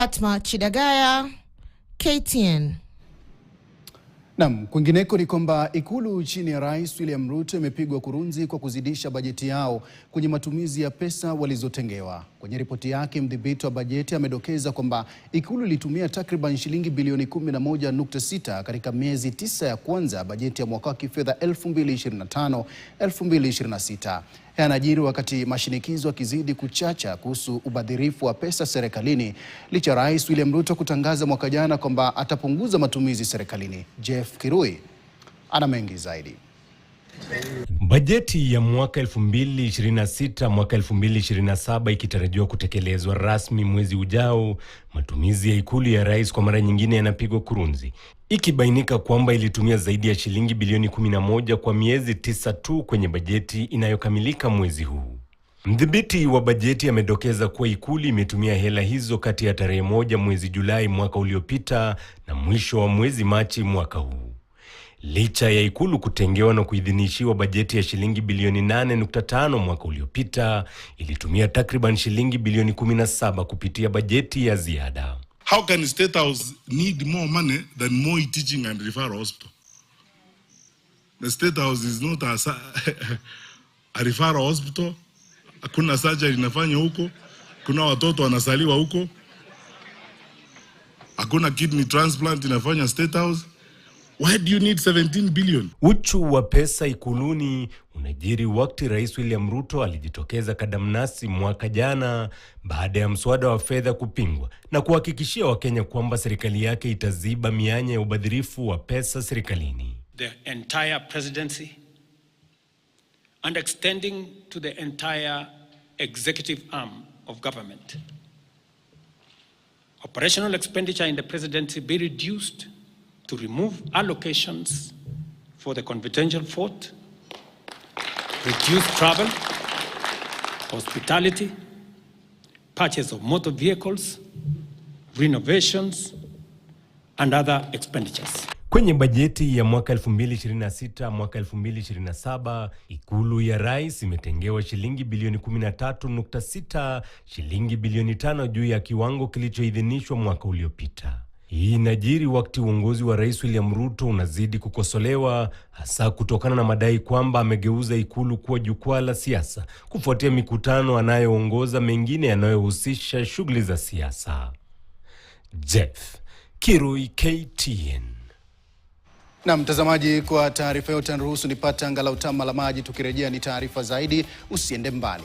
Fatma Chidagaya, KTN. Naam, kwingineko ni kwamba Ikulu chini ya Rais William Ruto imepigwa kurunzi kwa kuzidisha bajeti yao kwenye matumizi ya pesa walizotengewa. Kwenye ripoti yake, mdhibiti wa bajeti amedokeza kwamba Ikulu ilitumia takriban shilingi bilioni 11.6 katika miezi 9 ya kwanza ya bajeti ya mwaka wa kifedha 2025-2026. Yanajiri wakati mashinikizo yakizidi kuchacha kuhusu ubadhirifu wa pesa serikalini, licha Rais William Ruto kutangaza mwaka jana kwamba atapunguza matumizi serikalini. Jeff Kirui ana mengi zaidi. Bajeti ya mwaka 2026 mwaka 2027 ikitarajiwa kutekelezwa rasmi mwezi ujao, matumizi ya Ikulu ya Rais kwa mara nyingine yanapigwa kurunzi, ikibainika kwamba ilitumia zaidi ya shilingi bilioni 11 kwa miezi 9 tu kwenye bajeti inayokamilika mwezi huu. Mdhibiti wa bajeti amedokeza kuwa Ikulu imetumia hela hizo kati ya tarehe 1 mwezi Julai mwaka uliopita na mwisho wa mwezi Machi mwaka huu. Licha ya Ikulu kutengewa na kuidhinishiwa bajeti ya shilingi bilioni 8.5 mwaka uliopita, ilitumia takriban shilingi bilioni 17 kupitia bajeti ya ziada. How can State House need more money than Moi Teaching and Referral Hospital? The State House is not a referral hospital. Hakuna surgery inafanya huko. Kuna watoto wanasaliwa huko. Hakuna kidney transplant inafanya State House. Why do you need 17 billion? Uchu wa pesa Ikuluni unajiri wakati Rais William Ruto alijitokeza kadamnasi mwaka jana baada ya mswada wa fedha kupingwa na kuhakikishia Wakenya kwamba serikali yake itaziba mianya ya ubadhirifu wa pesa serikalini. The entire presidency and extending to the entire executive arm of government. Operational expenditure in the presidency be reduced to remove allocations for the confidential fort, reduce travel, hospitality, purchase of motor vehicles, renovations, and other expenditures. Kwenye bajeti ya mwaka 2026 mwaka 2027, Ikulu ya Rais imetengewa shilingi bilioni 13.6, shilingi bilioni 5 juu ya kiwango kilichoidhinishwa mwaka uliopita. Hii inajiri wakati uongozi wa Rais William Ruto unazidi kukosolewa, hasa kutokana na madai kwamba amegeuza Ikulu kuwa jukwaa la siasa kufuatia mikutano anayoongoza, mengine yanayohusisha shughuli za siasa. Jeff Kirui, KTN. Na mtazamaji, kwa taarifa yote niruhusu nipate angalau tama la maji. Tukirejea ni taarifa zaidi, usiende mbali.